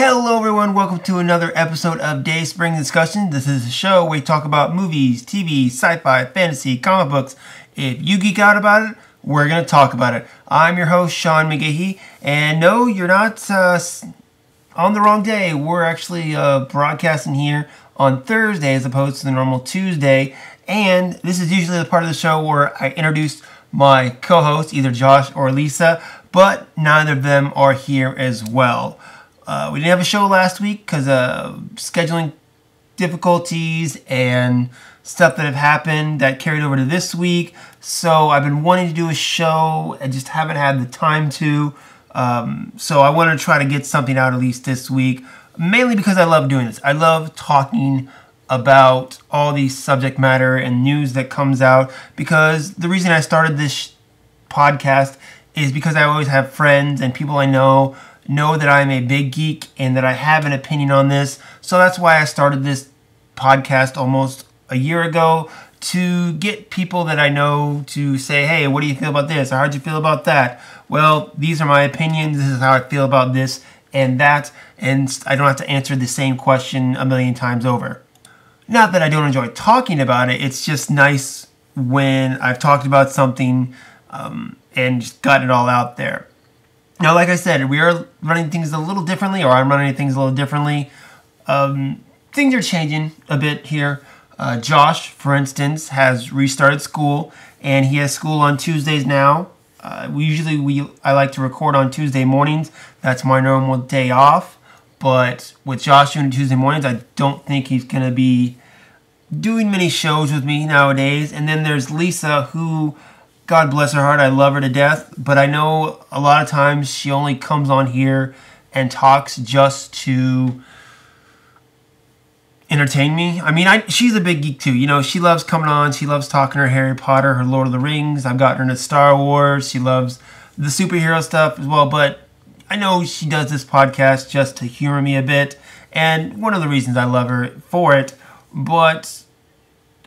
Hello everyone, welcome to another episode of Dayspring Discussion. This is a show where we talk about movies, TV, sci-fi, fantasy, comic books. If you geek out about it, we're going to talk about it. I'm your host, Sean McGahee, and no, you're not on the wrong day. We're actually broadcasting here on Thursday as opposed to the normal Tuesday, and this is usually the part of the show where I introduce my co-hosts, either Josh or Lisa, but neither of them are here as well. We didn't have a show last week because of scheduling difficulties and stuff that have happened that carried over to this week. So I've been wanting to do a show and just haven't had the time to. So I want to try to get something out at least this week, mainly because I love doing this. I love talking about all the subject matter and news that comes out, because the reason I started this podcast is because I always have friends and people I know that I'm a big geek and that I have an opinion on this. So that's why I started this podcast almost a year ago, to get people that I know to say, hey, what do you feel about this? Or how'd you feel about that? Well, these are my opinions. This is how I feel about this and that. And I don't have to answer the same question a million times over. Not that I don't enjoy talking about it. It's just nice when I've talked about something and just gotten it all out there. Now, like I said, we are running things a little differently, or I'm running things a little differently. Things are changing a bit here. Josh, for instance, has restarted school, and he has school on Tuesdays now. I like to record on Tuesday mornings. That's my normal day off. But with Josh doing Tuesday mornings, I don't think he's going to be doing many shows with me nowadays. And then there's Lisa, who, God bless her heart, I love her to death, but I know a lot of times she only comes on here and talks just to entertain me. I mean, she's a big geek too. You know, she loves coming on. She loves talking her Harry Potter, her Lord of the Rings. I've gotten her into Star Wars. She loves the superhero stuff as well, but I know she does this podcast just to humor me a bit, and one of the reasons I love her for it, but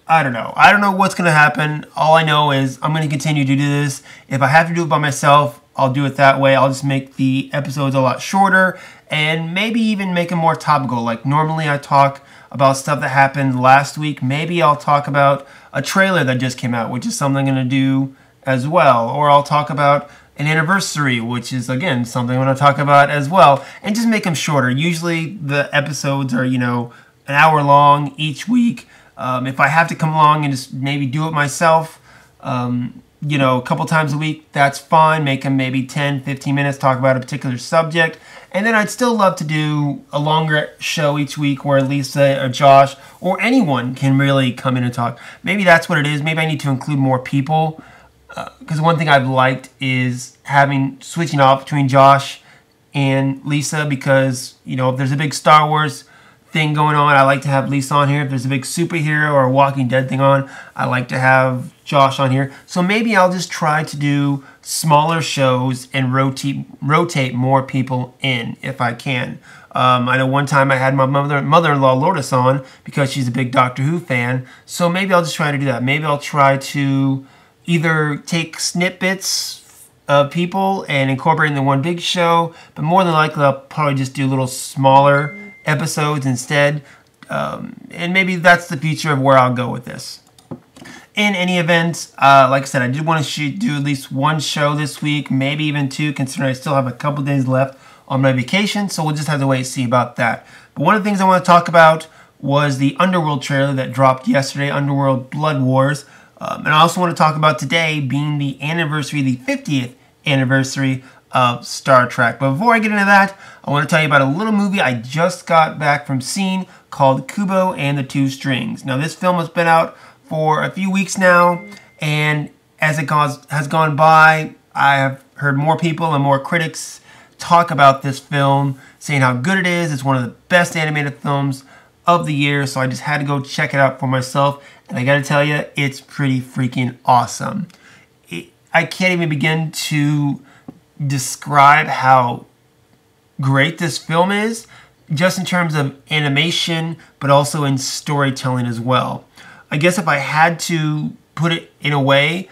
I don't know. I don't know what's going to happen. All I know is I'm going to continue to do this. If I have to do it by myself, I'll do it that way. I'll just make the episodes a lot shorter and maybe even make them more topical. Like normally I talk about stuff that happened last week. Maybe I'll talk about a trailer that just came out, which is something I'm going to do as well. Or I'll talk about an anniversary, which is, again, something I'm going to talk about as well. And just make them shorter. Usually the episodes are, an hour long each week. If I have to come along and just maybe do it myself, a couple times a week, that's fine. Make them maybe 10, 15 minutes, talk about a particular subject. And then I'd still love to do a longer show each week where Lisa or Josh or anyone can really come in and talk. Maybe that's what it is. Maybe I need to include more people. Because one thing I've liked is switching off between Josh and Lisa, because, if there's a big Star Wars thing going on, I like to have Lisa on here. If there's a big superhero or a Walking Dead thing on, I like to have Josh on here. So maybe I'll just try to do smaller shows and rotate more people in if I can. I know one time I had my mother-in-law Lourdes on because she's a big Doctor Who fan. So maybe I'll just try to do that. Maybe I'll try to either take snippets of people and incorporate into one big show, but more than likely I'll probably just do little smaller episodes instead, and maybe that's the future of where I'll go with this. In any event, like I said, I did want to do at least one show this week, maybe even two, considering I still have a couple days left on my vacation, so we'll just have to wait and see about that. But one of the things I want to talk about was the Underworld trailer that dropped yesterday, Underworld Blood Wars, and I also want to talk about today being the 50th anniversary of Star Trek. But before I get into that, I want to tell you about a little movie I just got back from seeing called Kubo and the Two Strings. Now, this film has been out for a few weeks now, and as it has gone by, I have heard more people and more critics talk about this film, saying how good it is. It's one of the best animated films of the year, so I just had to go check it out for myself, and I gotta tell you, it's pretty freaking awesome. I can't even begin to describe how great this film is, just in terms of animation, but also in storytelling as well. I guess if I had to put it in a way,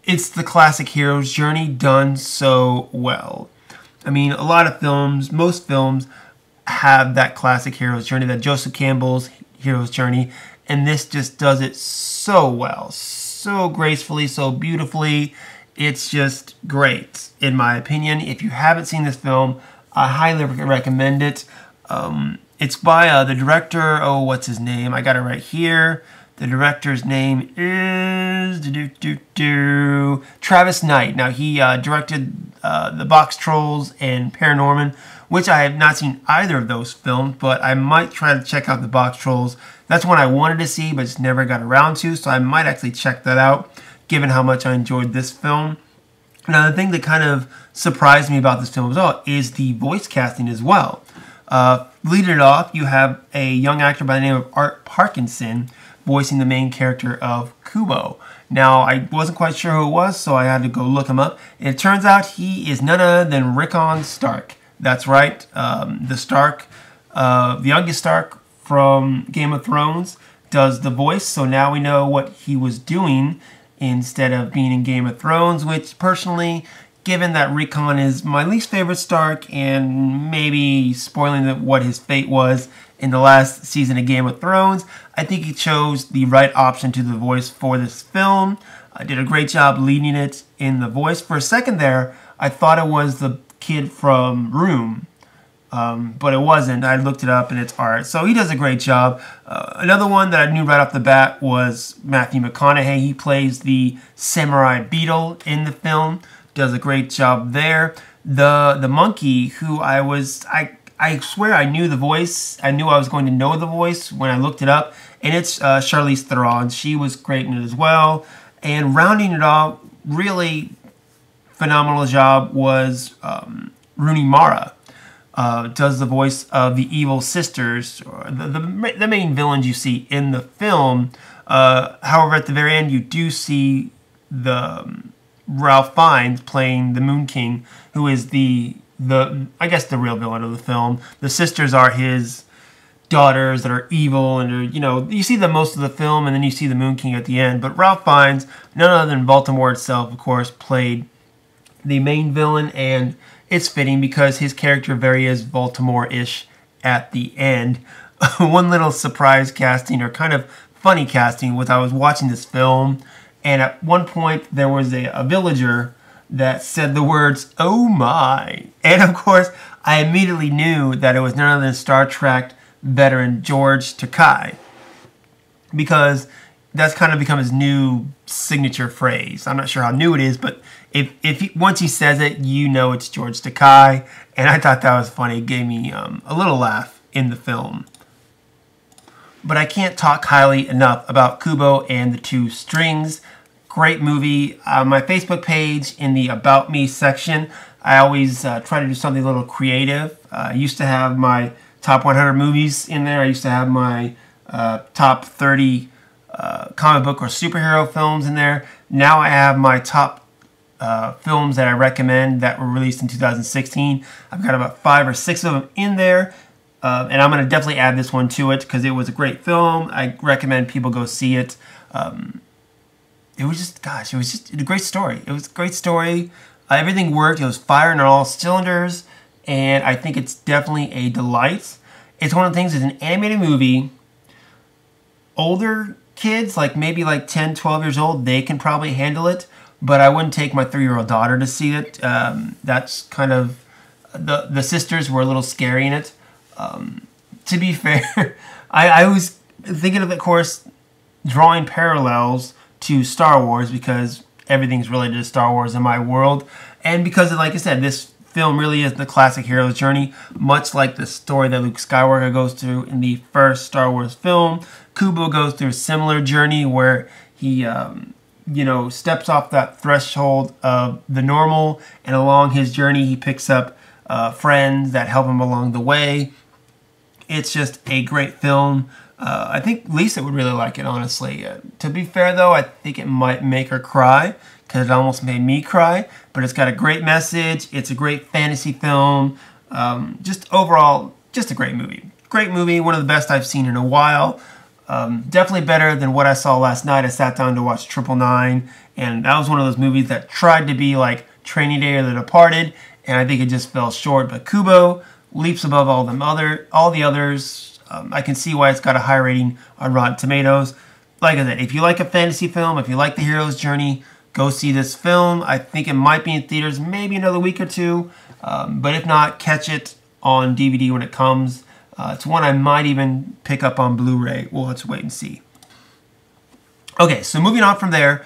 it's the classic hero's journey done so well. I mean, a lot of films, most films, have that classic hero's journey, that Joseph Campbell's hero's journey, and this just does it so well, so gracefully, so beautifully. It's just great, in my opinion. If you haven't seen this film, I highly recommend it. It's by the director, oh, what's his name? I got it right here. The director's name is Travis Knight. Now, he directed The Box Trolls and Paranorman, which I have not seen either of those films, but I might try to check out The Box Trolls. That's one I wanted to see, but just never got around to, so I might actually check that out, given how much I enjoyed this film. Now, the thing that kind of surprised me about this film as well is the voice casting as well. Leading it off, you have a young actor by the name of Art Parkinson voicing the main character of Kubo. Now, I wasn't quite sure who it was, so I had to go look him up. And it turns out he is none other than Rickon Stark. That's right, the Stark, the youngest Stark from Game of Thrones, does the voice. So now we know what he was doing instead of being in Game of Thrones, which personally, given that Rickon is my least favorite Stark and maybe spoiling what his fate was in the last season of Game of Thrones, I think he chose the right option to the voice for this film. I did a great job leading it in the voice. For a second there, I thought it was the kid from Room, but it wasn't. I looked it up and it's Art. So he does a great job. Another one that I knew right off the bat was Matthew McConaughey. He plays the samurai beetle in the film. Does a great job there. The monkey, who I swear I knew the voice. I knew I was going to know the voice when I looked it up. And it's Charlize Theron. She was great in it as well. And rounding it off, really phenomenal job was Rooney Mara. Does the voice of the evil sisters, or the main villains you see in the film. However, at the very end, you do see the Ralph Fiennes playing the Moon King, who is I guess the real villain of the film. The sisters are his daughters that are evil, and you see them most of the film, and then you see the Moon King at the end. But Ralph Fiennes, none other than Baltimore itself, of course, played the main villain, and it's fitting because his character very is Baltimore-ish at the end. One little surprise casting, or kind of funny casting, was I was watching this film, and at one point there was a villager that said the words, "Oh my." And of course, I immediately knew that it was none other than Star Trek veteran George Takei, because that's kind of become his new signature phrase. I'm not sure how new it is, but once he says it, you know it's George Takei, and I thought that was funny. It gave me a little laugh in the film. But I can't talk highly enough about Kubo and the Two Strings. Great movie. My Facebook page, in the About Me section, I always try to do something a little creative. I used to have my top 100 movies in there. I used to have my top 30 comic book or superhero films in there. Now I have my top films that I recommend that were released in 2016. I've got about 5 or 6 of them in there. And I'm going to definitely add this one to it because it was a great film. I recommend people go see it. It was just a great story. It was a great story. Everything worked. It was firing on all cylinders. And I think it's definitely a delight. It's one of the things, it's an animated movie. Older kids, maybe 10, 12 years old, they can probably handle it. But I wouldn't take my 3-year-old daughter to see it. That's kind of, the sisters were a little scary in it. To be fair, I was thinking of course, drawing parallels to Star Wars because everything's related to Star Wars in my world. And because, like I said, this film really is the classic hero's journey, much like the story that Luke Skywalker goes through in the first Star Wars film. Kubo goes through a similar journey where he, steps off that threshold of the normal, and along his journey he picks up friends that help him along the way. It's just a great film. I think Lisa would really like it, honestly. To be fair, though, I think it might make her cry, because it almost made me cry. But it's got a great message. It's a great fantasy film. Just overall, just a great movie. Great movie, one of the best I've seen in a while. Definitely better than what I saw last night. I sat down to watch 999, and that was one of those movies that tried to be like Training Day or The Departed, and I think it just fell short. But Kubo leaps above all the others. I can see why it's got a high rating on Rotten Tomatoes. Like I said, if you like a fantasy film, if you like the hero's journey, go see this film. I think it might be in theaters maybe another week or two, but if not, catch it on DVD when it comes. It's one I might even pick up on Blu-ray. We'll have to wait and see. Okay, so moving on from there,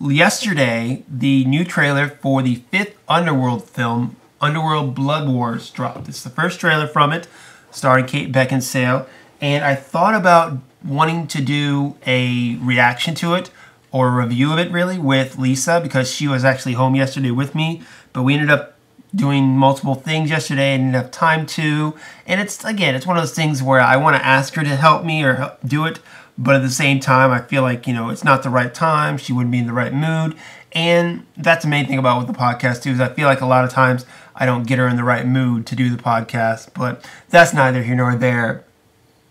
yesterday, the new trailer for the 5th Underworld film, Underworld Blood Wars, dropped. It's the first trailer from it, starring Kate Beckinsale, and I thought about wanting to do a reaction to it, or a review of it, really, with Lisa, because she was actually home yesterday with me, but we ended up doing multiple things yesterday and didn't have time to, and it's one of those things where I want to ask her to help me or help do it, but at the same time, I feel like, it's not the right time, she wouldn't be in the right mood, and that's the main thing about with the podcast, too, is I feel like a lot of times I don't get her in the right mood to do the podcast, but that's neither here nor there.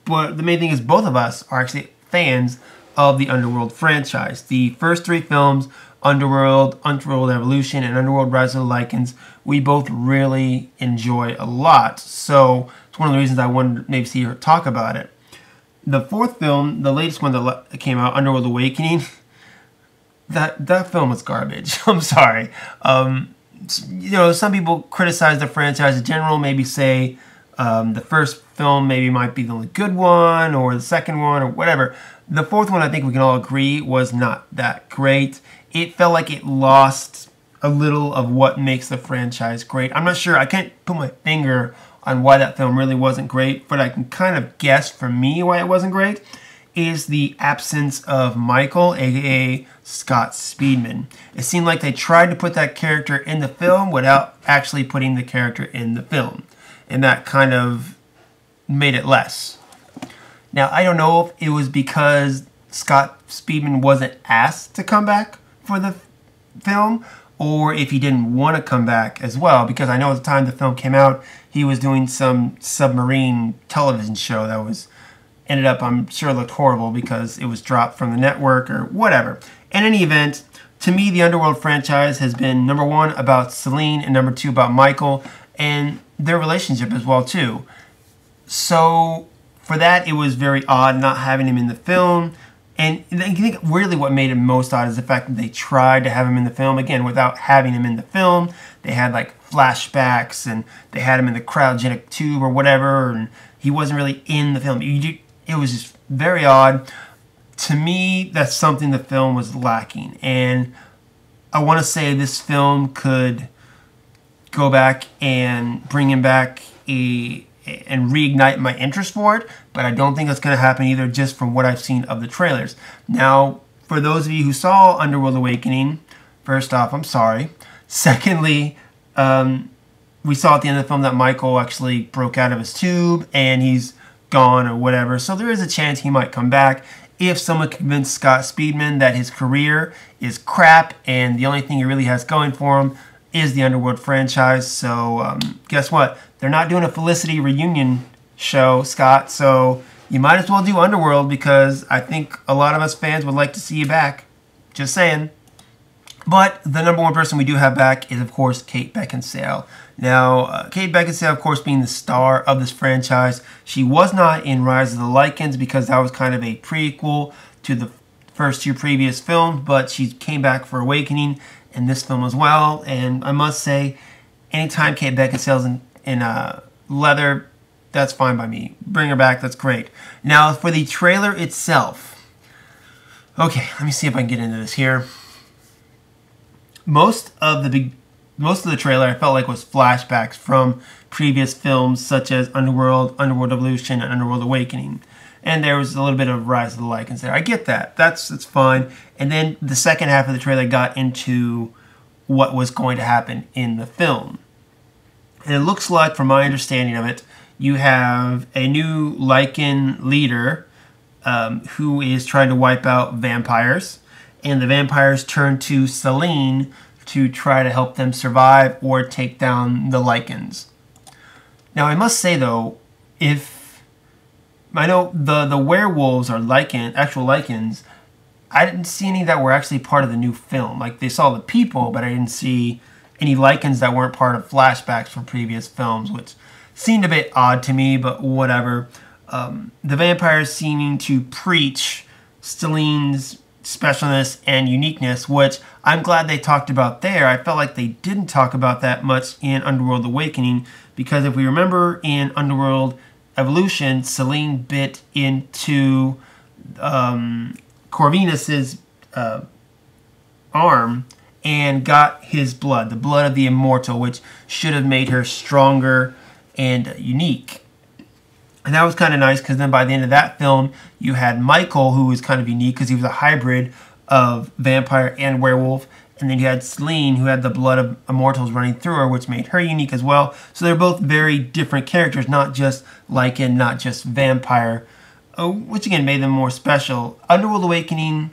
But the main thing is both of us are actually fans of the Underworld franchise. The first 3 films, Underworld, Underworld Evolution, and Underworld Rise of the Lycans, we both really enjoy a lot. So it's one of the reasons I wanted to maybe see her talk about it. The 4th film, the latest one that came out, Underworld Awakening, that film was garbage. I'm sorry. Some people criticize the franchise in general, maybe say the first film maybe might be the only good one, or the second one, or whatever. The 4th one, I think we can all agree, was not that great. It felt like it lost a little of what makes the franchise great. I'm not sure. I can't put my finger on why that film really wasn't great, but I can kind of guess for me why it wasn't great is the absence of Michael, aka Scott Speedman. It seemed like they tried to put that character in the film without actually putting the character in the film, and that kind of made it less. Now, I don't know if it was because Scott Speedman wasn't asked to come back for the film, or if he didn't want to come back as well, because I know at the time the film came out, he was doing some submarine television show that ended up, I'm sure, looked horrible because it was dropped from the network or whatever. In any event, to me, the Underworld franchise has been, number 1, about Celine, and number 2, about Michael, and their relationship as well, too. So, for that, it was very odd not having him in the film. And I think really what made it most odd is the fact that they tried to have him in the film, again, without having him in the film. They had, like, flashbacks, and they had him in the cryogenic tube or whatever, and he wasn't really in the film. It was just very odd. To me, that's something the film was lacking. And I want to say this film could go back and bring him back and reignite my interest for it, but I don't think that's going to happen either, just from what I've seen of the trailers. Now, for those of you who saw Underworld Awakening, first off, I'm sorry. Secondly, we saw at the end of the film that Michael actually broke out of his tube and he's gone or whatever, so there is a chance he might come back if someone convinced Scott Speedman that his career is crap and the only thing he really has going for him is the Underworld franchise. So guess what? They're not doing a Felicity reunion show, Scott, so you might as well do Underworld, because I think a lot of us fans would like to see you back. Just saying. But the number 1 person we do have back is, of course, Kate Beckinsale. Now, Kate Beckinsale, of course, being the star of this franchise, she was not in Rise of the Lycans because that was kind of a prequel to the first 2 previous films, but she came back for Awakening in this film as well. And I must say, anytime Kate Beckinsale's in leather, that's fine by me. Bring her back, that's great. Now, for the trailer itself, okay, let me see if I can get into this here. Most of the trailer I felt like was flashbacks from previous films such as Underworld, Underworld Evolution, and Underworld Awakening. And there was a little bit of Rise of the Lycans there. I get that. That's fine. And then the second half of the trailer got into what was going to happen in the film. And it looks like, from my understanding of it, you have a new Lycan leader who is trying to wipe out vampires. And the vampires turn to Celine to try to help them survive or take down the Lycans. Now, I must say, though, I know the werewolves are actual Lycans, I didn't see any that were actually part of the new film. Like, they saw the people, but I didn't see any lichens that weren't part of flashbacks from previous films, which seemed a bit odd to me, but whatever. The vampires seeming to preach Selene's specialness and uniqueness, which I'm glad they talked about there. I felt like they didn't talk about that much in Underworld Awakening, because if we remember in Underworld Evolution, Selene bit into Corvinus's arm and got his blood, the blood of the immortal, which should have made her stronger and unique. And that was kind of nice, because then by the end of that film, you had Michael, who was kind of unique because he was a hybrid of vampire and werewolf. And then you had Selene, who had the blood of immortals running through her, which made her unique as well. So they're both very different characters, not just lichen, not just vampire, which again made them more special. Underworld Awakening,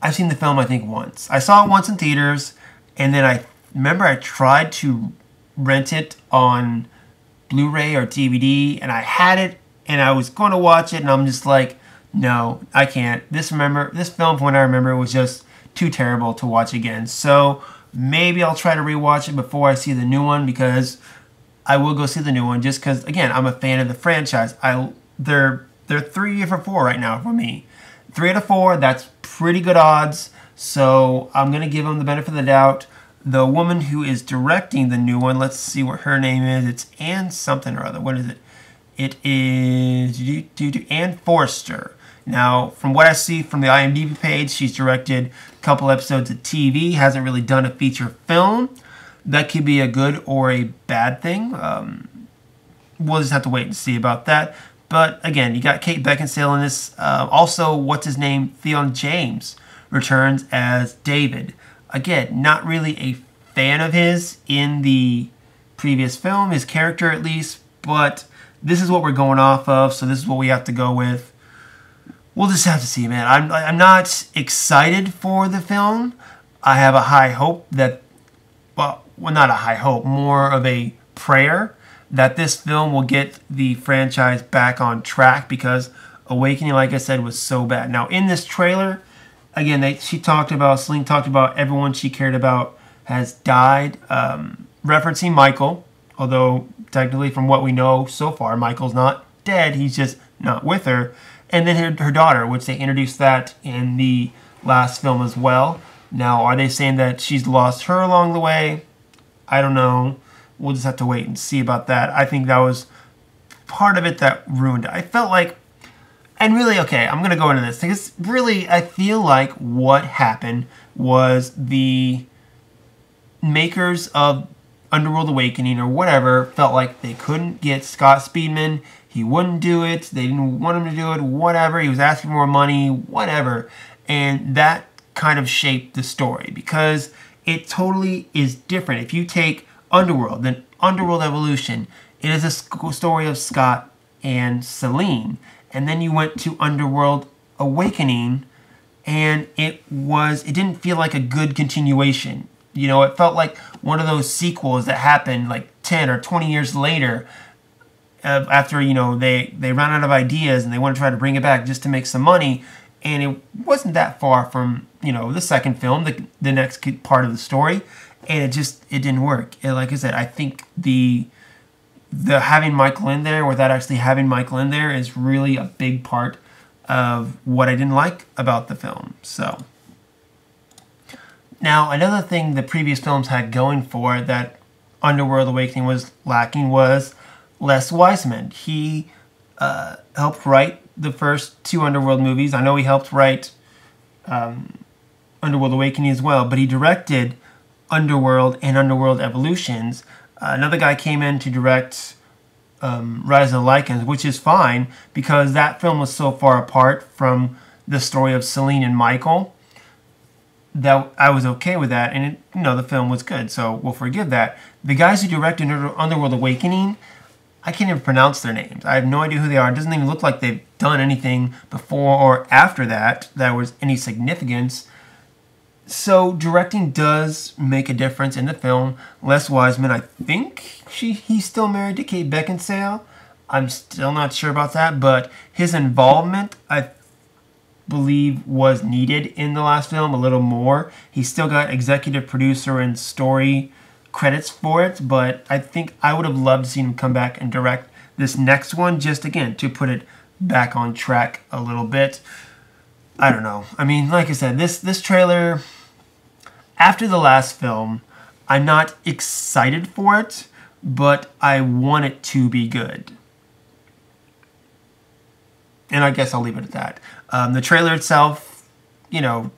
I've seen the film I think once. I saw it once in theaters, and then I remember I tried to rent it on Blu-ray or DVD, and I had it, and I was going to watch it, and I'm just like, no, I can't. This film, from what I remember, was just too terrible to watch again. So maybe I'll try to rewatch it before I see the new one, because I will go see the new one just because, again, I'm a fan of the franchise. They're 3 for 4 right now for me. 3 out of 4, that's pretty good odds. So I'm going to give them the benefit of the doubt. The woman who is directing the new one, let's see what her name is. It's Ann something or other. What is it? It is Ann Forster. Now, from what I see from the IMDb page, she's directed a couple episodes of TV, hasn't really done a feature film. That could be a good or a bad thing. We'll just have to wait and see about that. But again, you got Kate Beckinsale in this. Also, what's his name? Theon James returns as David. Again, not really a fan of his in the previous film, his character at least, but this is what we're going off of, so this is what we have to go with. We'll just have to see, man. I'm not excited for the film. I have a high hope that, well, not a high hope, more of a prayer that this film will get the franchise back on track, because Awakening, like I said, was so bad. Now, in this trailer, again, Selene talked about everyone she cared about has died, referencing Michael, although technically from what we know so far, Michael's not dead, he's just not with her. And then her daughter, which they introduced that in the last film as well. Now, are they saying that she's lost her along the way? I don't know. We'll just have to wait and see about that. I think that was part of it that ruined it. I felt like, and really, okay, I'm going to go into this, because really, I feel like what happened was the makers of Underworld Awakening or whatever felt like they couldn't get Scott Speedman. He wouldn't do it. They didn't want him to do it, whatever. He was asking more money, whatever. And that kind of shaped the story, because it totally is different. If you take Underworld, then Underworld Evolution, it is a story of Scott and Selene. And then you went to Underworld Awakening, and it didn't feel like a good continuation. You know, it felt like one of those sequels that happened like 10 or 20 years later, after, you know, they ran out of ideas and they want to try to bring it back just to make some money. And it wasn't that far from, you know, the second film, the next part of the story. And it didn't work. Like I said, I think the having Michael in there without actually having Michael in there is really a big part of what I didn't like about the film. So now, another thing the previous films had going for it that Underworld Awakening was lacking was Les Wiseman. He helped write the first 2 Underworld movies. I know he helped write Underworld Awakening as well, but he directed Underworld and Underworld Evolutions. Another guy came in to direct Rise of the Lycans, which is fine, because that film was so far apart from the story of Selene and Michael that I was okay with that, and the film was good, so we'll forgive that. The guys who directed Underworld Awakening, I can't even pronounce their names. I have no idea who they are. It doesn't even look like they've done anything before or after that was any significance. So directing does make a difference in the film. Les Wiseman, I think he's still married to Kate Beckinsale. I'm still not sure about that, but his involvement, believe was needed in the last film a little more. He still got executive producer and story credits for it, but I think I would have loved to see him come back and direct this next one, just again to put it back on track a little bit. I don't know. I mean, like I said, this trailer, after the last film, I'm not excited for it, but I want it to be good. And I guess I'll leave it at that. The trailer itself, you know,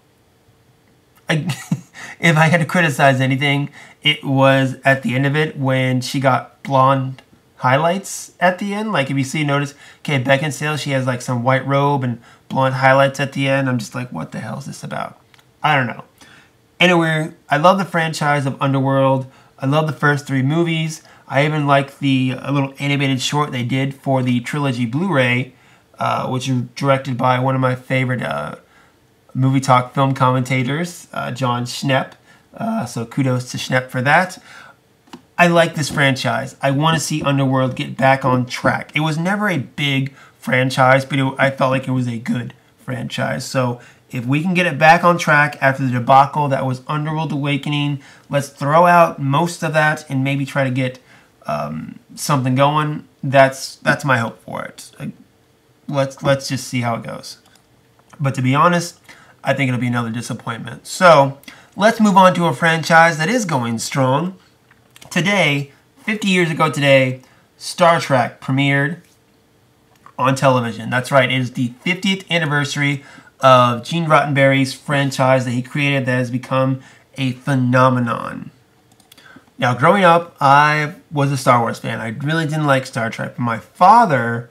if I had to criticize anything, it was at the end of it when she got blonde highlights at the end. Like, if you see, notice, Kate Beckinsale, she has like some white robe and blonde highlights at the end. I'm just like, what the hell is this about? I don't know. Anyway, I love the franchise of Underworld. I love the first 3 movies. I even like the little animated short they did for the trilogy Blu-ray, which is directed by one of my favorite movie talk film commentators, John Schnepp. So kudos to Schnepp for that. I like this franchise. I want to see Underworld get back on track. It was never a big franchise, but I felt like it was a good franchise. So if we can get it back on track after the debacle that was Underworld Awakening, let's throw out most of that and maybe try to get something going. That's my hope for it. Let's just see how it goes. But to be honest, I think it'll be another disappointment. So let's move on to a franchise that is going strong. Today, 50 years ago today, Star Trek premiered on television. That's right, it is the 50th anniversary of Gene Roddenberry's franchise that he created that has become a phenomenon. Now, growing up, I was a Star Wars fan. I really didn't like Star Trek. My father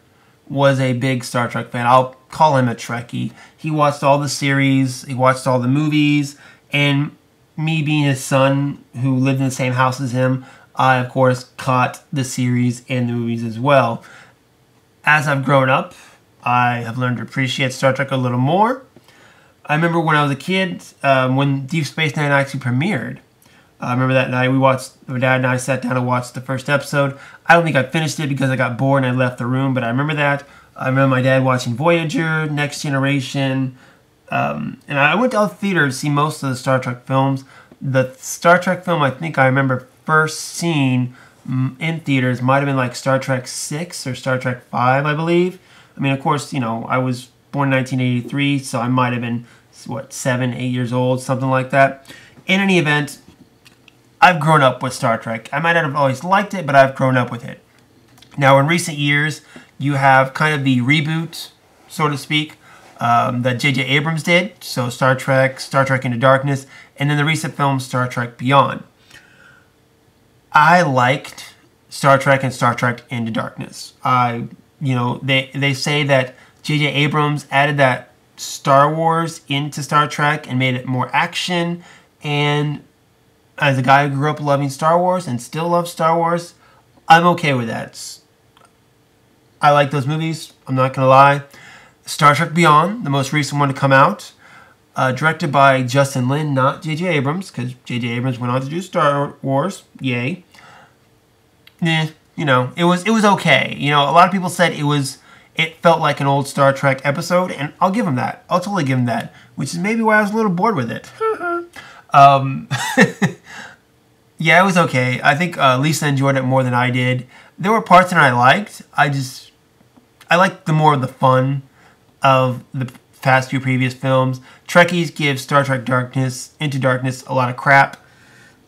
was a big Star Trek fan. I'll call him a Trekkie. He watched all the series, he watched all the movies, and me being his son who lived in the same house as him, I, of course, caught the series and the movies as well. As I've grown up, I have learned to appreciate Star Trek a little more. I remember when I was a kid, when Deep Space Nine actually premiered. I remember that night my dad and I sat down and watched the first episode. I don't think I finished it because I got bored and I left the room, but I remember that. I remember my dad watching Voyager, Next Generation, and I went to the theater to see most of the Star Trek films. The Star Trek film I think I remember first seeing in theaters might have been like Star Trek 6 or Star Trek 5, I believe. I mean, of course, you know, I was born in 1983, so I might have been, what, 7, 8 years old, something like that. In any event, I've grown up with Star Trek. I might not have always liked it, but I've grown up with it. Now, in recent years, you have kind of the reboot, so to speak, that J.J. Abrams did. So Star Trek Into Darkness, and then the recent film Star Trek Beyond. I liked Star Trek and Star Trek Into Darkness. They say that J.J. Abrams added that Star Wars into Star Trek and made it more action. And as a guy who grew up loving Star Wars and still loves Star Wars, I'm okay with that. I like those movies, I'm not going to lie. Star Trek Beyond, the most recent one to come out, directed by Justin Lin, not J.J. Abrams, because J.J. Abrams went on to do Star Wars, yay. You know, it was okay. You know, a lot of people said it felt like an old Star Trek episode, and I'll give him that. I'll totally give him that, which is maybe why I was a little bored with it. Yeah, it was okay. I think Lisa enjoyed it more than I did. There were parts that I liked. I liked the more of the fun of the past few previous films. Trekkies give Star Trek Into Darkness a lot of crap.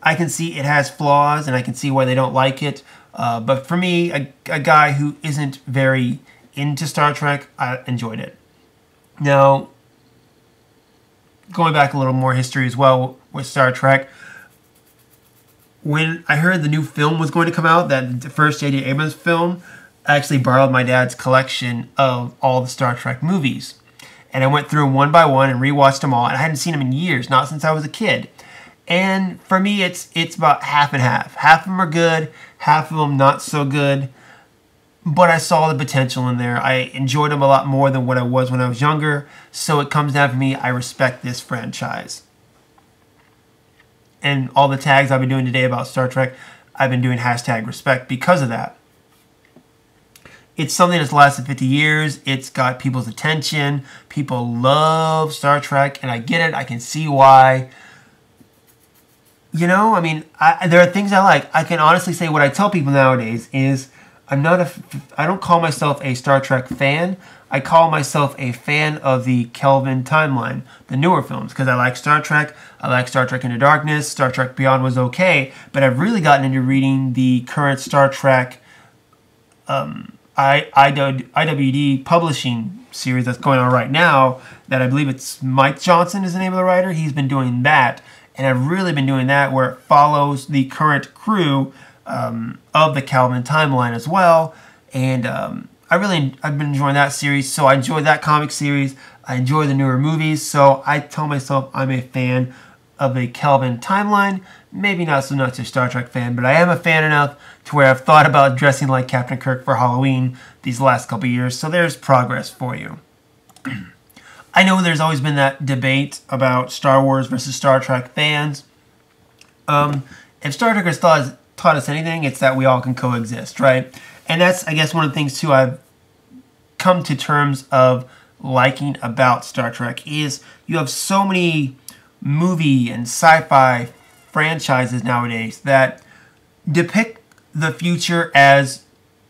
I can see it has flaws, and I can see why they don't like it. But for me, a guy who isn't very into Star Trek, I enjoyed it. Now, going back a little more history as well with Star Trek, when I heard the new film was going to come out, that the first J.J. Abrams film, I actually borrowed my dad's collection of all the Star Trek movies. And I went through them one by one and rewatched them all. And I hadn't seen them in years, not since I was a kid. And for me, it's about half and half. Half of them are good, half of them not so good. But I saw the potential in there. I enjoyed them a lot more than what I was when I was younger. So it comes down for me, I respect this franchise. And all the tags I've been doing today about Star Trek, I've been doing #respect because of that. it's something that's lasted 50 years. It's got people's attention. People love Star Trek, and I get it. I can see why. You know, I mean, there are things I like. I can honestly say what I tell people nowadays is I don't call myself a Star Trek fan. I call myself a fan of the Kelvin timeline, the newer films, because I like Star Trek. I like Star Trek Into Darkness. Star Trek Beyond was okay, but I've really gotten into reading the current Star Trek IWD publishing series that's going on right now. That I believe it's Mike Johnson is the name of the writer. He's been doing that, and I've really been doing that where it follows the current crew of the Kelvin timeline as well, and I've been enjoying that series. So I enjoy that comic series. I enjoy the newer movies. So I tell myself I'm a fan of the Kelvin timeline. Maybe not so much a Star Trek fan, but I am a fan enough to where I've thought about dressing like Captain Kirk for Halloween these last couple years. So there's progress for you. I know there's always been that debate about Star Wars versus Star Trek fans. If Star Trek has taught us anything, it's that we all can coexist, right? And that's, I guess, one of the things, too, I've come to terms of liking about Star Trek is you have so many movie and sci-fi franchises nowadays that depict the future as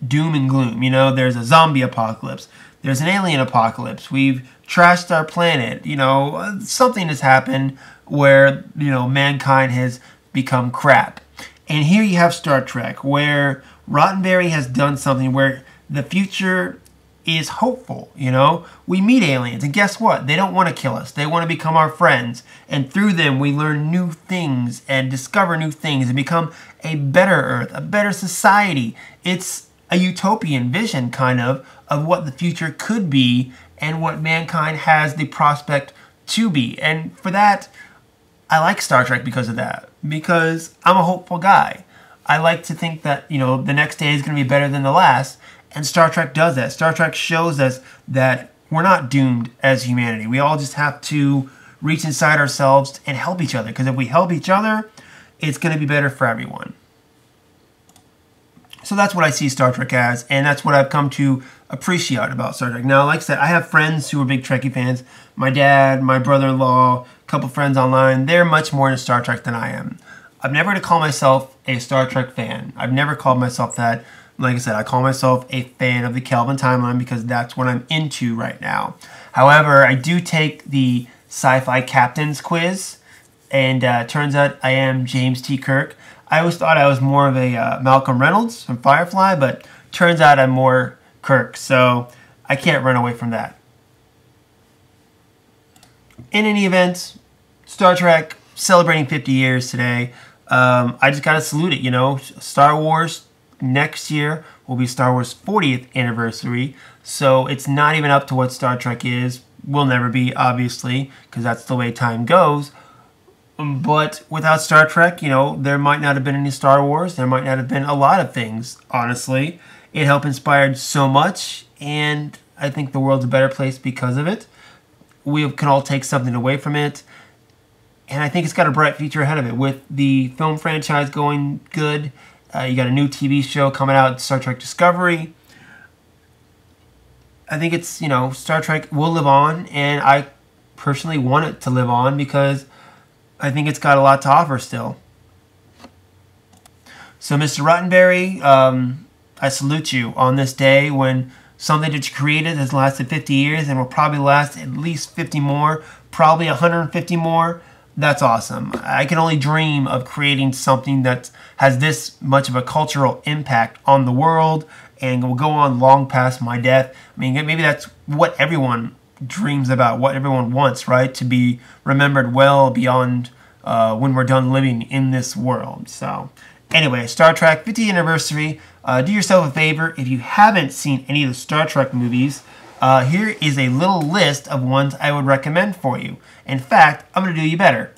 doom and gloom. You know, there's a zombie apocalypse. There's an alien apocalypse. We've trashed our planet. You know, something has happened where, you know, mankind has become crap. And here you have Star Trek, where Roddenberry has done something where the future is hopeful, you know? We meet aliens, and guess what? They don't want to kill us. They want to become our friends. And through them, we learn new things and discover new things and become a better Earth, a better society. It's a utopian vision, kind of what the future could be and what mankind has the prospect to be. And for that, I like Star Trek because of that, because I'm a hopeful guy. I like to think that, you know, the next day is going to be better than the last, and Star Trek does that. Star Trek shows us that we're not doomed as humanity. We all just have to reach inside ourselves and help each other, because if we help each other, it's going to be better for everyone. So that's what I see Star Trek as, and that's what I've come to appreciate about Star Trek. Now, like I said, I have friends who are big Trekkie fans. My dad, my brother-in-law, a couple friends online, they're much more into Star Trek than I am. I've never to call myself a Star Trek fan. I've never called myself that. Like I said, I call myself a fan of the Kelvin timeline because that's what I'm into right now. However, I do take the Sci-Fi Captains quiz, and turns out I am James T. Kirk. I always thought I was more of a Malcolm Reynolds from Firefly, but turns out I'm more Kirk, so I can't run away from that. In any event, Star Trek celebrating 50 years today. I just gotta salute it, you know. Star Wars next year will be Star Wars 40th anniversary, so it's not even up to what Star Trek is. Will never be, obviously, because that's the way time goes. But without Star Trek, you know, there might not have been any Star Wars. There might not have been a lot of things, honestly. It helped inspire so much, and I think the world's a better place because of it. We can all take something away from it, and I think it's got a bright future ahead of it. With the film franchise going good, you got a new TV show coming out, Star Trek Discovery. I think it's, you know, Star Trek will live on, and I personally want it to live on because I think it's got a lot to offer still. So, Mr. Roddenberry, I salute you on this day when something that you created has lasted 50 years and will probably last at least 50 more, probably 150 more. That's awesome. I can only dream of creating something that has this much of a cultural impact on the world and will go on long past my death. I mean, maybe that's what everyone dreams about, what everyone wants, right? To be remembered well beyond when we're done living in this world. So, anyway, Star Trek 50th anniversary. Do yourself a favor. If you haven't seen any of the Star Trek movies, here is a little list of ones I would recommend for you. In fact, I'm going to do you better.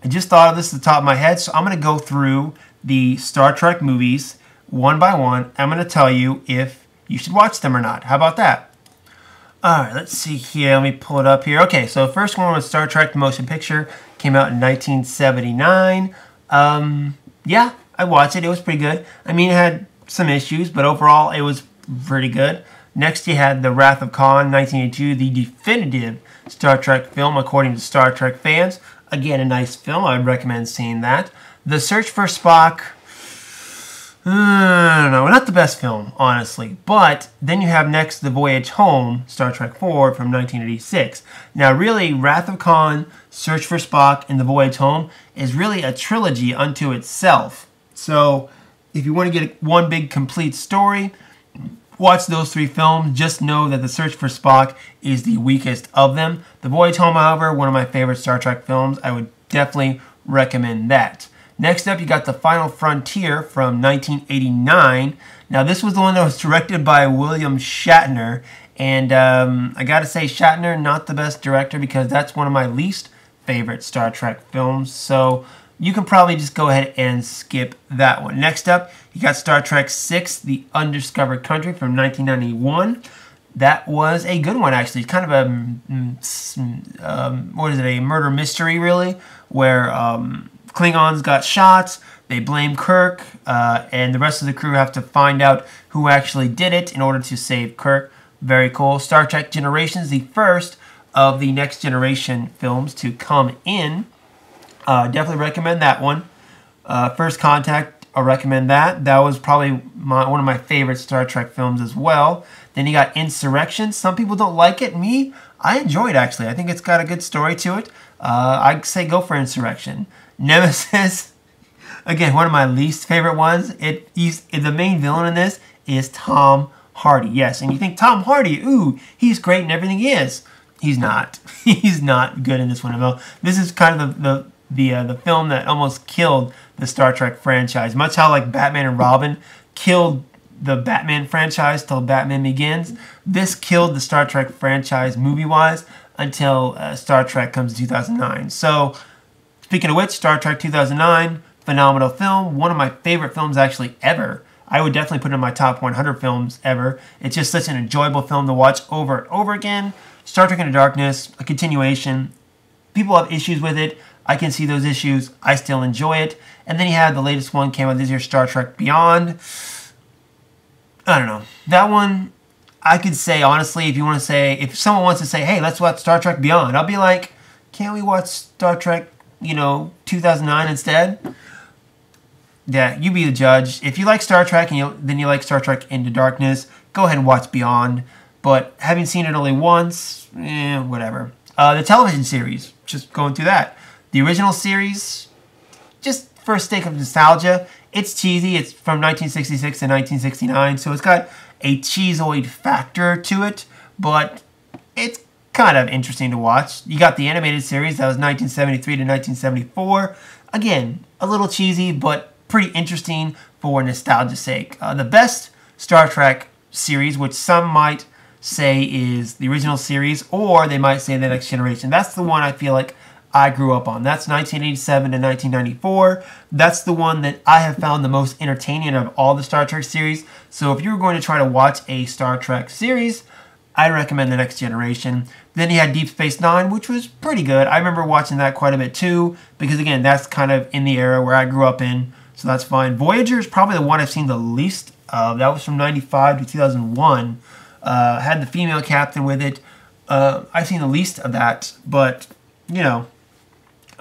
I just thought of this at the top of my head, so I'm going to go through the Star Trek movies one by one. I'm going to tell you if you should watch them or not. How about that? Alright, let's see here. Let me pull it up here. Okay, so the first one was Star Trek The Motion Picture. Came out in 1979. Yeah, I watched it. It was pretty good. I mean, it had some issues, but overall, it was pretty good. Next, you had The Wrath of Khan, 1982, the definitive Star Trek film according to Star Trek fans. Again, a nice film. I would recommend seeing that. The Search for Spock, I don't know, not the best film, honestly. But then you have next The Voyage Home, Star Trek 4 from 1986. Now, really, Wrath of Khan, Search for Spock, and The Voyage Home is really a trilogy unto itself. So, if you want to get one big complete story, watch those three films. Just know that The Search for Spock is the weakest of them. The Voyage Home, however, one of my favorite Star Trek films. I would definitely recommend that. Next up, you got The Final Frontier from 1989. Now, this was the one that was directed by William Shatner. And I gotta say, Shatner, not the best director because that's one of my least favorite Star Trek films. So you can probably just go ahead and skip that one. Next up, you got Star Trek VI, The Undiscovered Country from 1991. That was a good one, actually. Kind of a, a murder mystery, really, where Klingons got shot, they blame Kirk, and the rest of the crew have to find out who actually did it in order to save Kirk. Very cool. Star Trek Generations, the first of the Next Generation films to come in. Definitely recommend that one. First Contact, I'll recommend that. That was probably one of my favorite Star Trek films as well. Then you got Insurrection. Some people don't like it. Me, I enjoy it, actually. I think it's got a good story to it. I'd say go for Insurrection. Nemesis, again, one of my least favorite ones. The main villain in this is Tom Hardy. Yes, and you think Tom Hardy, ooh, he's great and everything he is. He's not. He's not good in this one at all. This is kind of the film that almost killed the Star Trek franchise. Much how like Batman and Robin killed the Batman franchise till Batman Begins. This killed the Star Trek franchise movie-wise until Star Trek comes in 2009. So, speaking of which, Star Trek 2009, phenomenal film. One of my favorite films actually ever. I would definitely put it in my top 100 films ever. It's just such an enjoyable film to watch over and over again. Star Trek Into Darkness, a continuation. People have issues with it. I can see those issues. I still enjoy it. And then you have the latest one came out this year, Star Trek Beyond. I don't know. That one, I could say, honestly, if someone wants to say, hey, let's watch Star Trek Beyond, I'll be like, can't we watch Star Trek, 2009 instead? Yeah, you be the judge. If you like Star Trek and then you like Star Trek Into Darkness, go ahead and watch Beyond. But having seen it only once, whatever. The television series, just going through that. The original series, just for a sake of nostalgia, it's cheesy. It's from 1966 to 1969, so it's got a cheeseoid factor to it, but it's kind of interesting to watch. You got the animated series, that was 1973 to 1974. Again, a little cheesy, but pretty interesting for nostalgia's sake. The best Star Trek series, which some might say is the original series, or they might say The Next Generation. That's the one I feel like I grew up on. That's 1987 to 1994. That's the one that I have found the most entertaining of all the Star Trek series. So if you're going to try to watch a Star Trek series, I recommend The Next Generation. Then you had Deep Space Nine, which was pretty good. I remember watching that quite a bit too, because again, that's kind of in the era where I grew up in, so that's fine. Voyager is probably the one I've seen the least of. That was from 95 to 2001. Had the female captain with it. I've seen the least of that, but,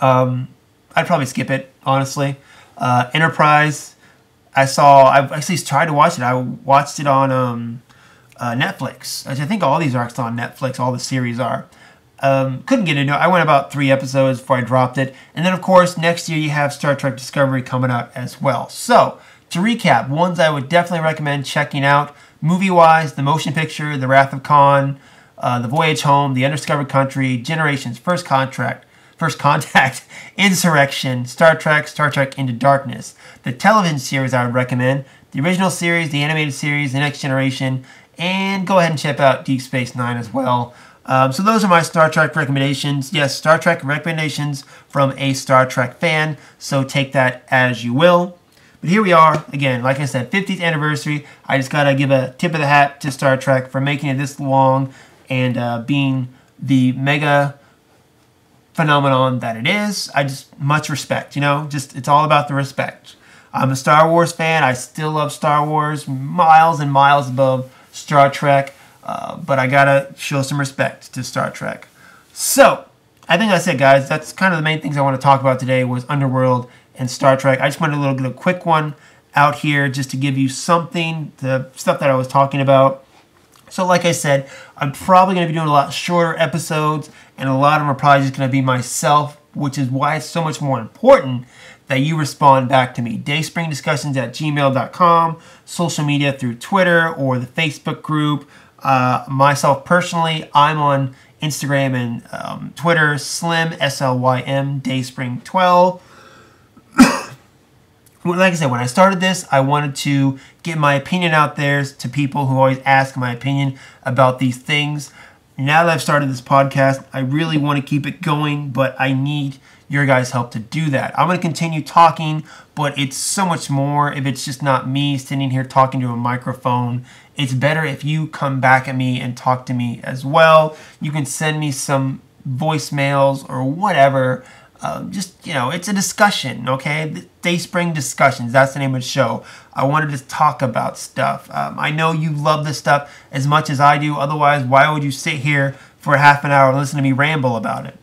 I'd probably skip it, honestly. Enterprise, I've actually tried to watch it. I watched it on Netflix. I think all these are actually on Netflix, all the series are. Couldn't get into it. I went about 3 episodes before I dropped it. And then, of course, next year you have Star Trek Discovery coming out as well. So, to recap, ones I would definitely recommend checking out, movie-wise, the motion picture, The Wrath of Khan, The Voyage Home, The Undiscovered Country, Generations, First Contact, Insurrection, Star Trek Into Darkness. The television series I would recommend, the original series, the animated series, The Next Generation, and go ahead and check out Deep Space Nine as well. So those are my Star Trek recommendations. Yes, Star Trek recommendations from a Star Trek fan, so take that as you will. But here we are, again, like I said, 50th anniversary. I just got to give a tip of the hat to Star Trek for making it this long and being the mega phenomenon that it is. I just, much respect, it's all about the respect. I'm a Star Wars fan. I still love Star Wars, miles and miles above Star Trek. But I gotta show some respect to Star Trek. So, I think that's it, guys. That's kind of the main things I want to talk about today was Underworld and Star Trek. I just wanted a little quick one out here just to give you something, the stuff that I was talking about. So like I said, I'm probably going to be doing a lot shorter episodes, and a lot of them are probably just going to be myself, which is why it's so much more important that you respond back to me. dayspringdiscussions@gmail.com, social media through Twitter or the Facebook group. Myself personally, I'm on Instagram and Twitter, Slim, SLYM, Dayspring12. Like I said, when I started this, I wanted to get my opinion out there to people who always ask my opinion about these things. Now that I've started this podcast, I really want to keep it going, but I need your guys' help to do that. I'm going to continue talking, but it's so much more if it's just not me sitting here talking to a microphone. It's better if you come back at me and talk to me as well. You can send me some voicemails or whatever. Just, you know, it's a discussion, okay? Dayspring Discussions, that's the name of the show. I wanted to talk about stuff. I know you love this stuff as much as I do. Otherwise, why would you sit here for half an hour and listen to me ramble about it?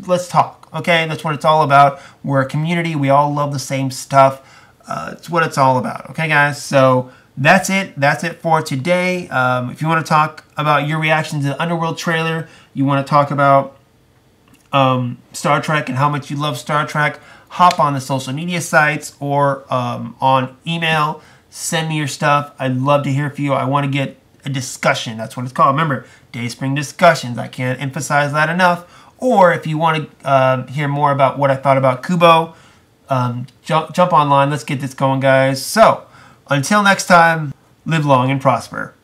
Let's talk, okay? That's what it's all about. We're a community. We all love the same stuff. It's what it's all about, okay, guys? So that's it. That's it for today. If you want to talk about your reaction to the Underworld trailer, you want to talk about Star Trek and how much you love Star Trek, hop on the social media sites or on email. Send me your stuff. I'd love to hear from you. I want to get a discussion. That's what it's called. Remember, Dayspring Discussions. I can't emphasize that enough. Or if you want to hear more about what I thought about Kubo, jump online. Let's get this going, guys. So, until next time, live long and prosper.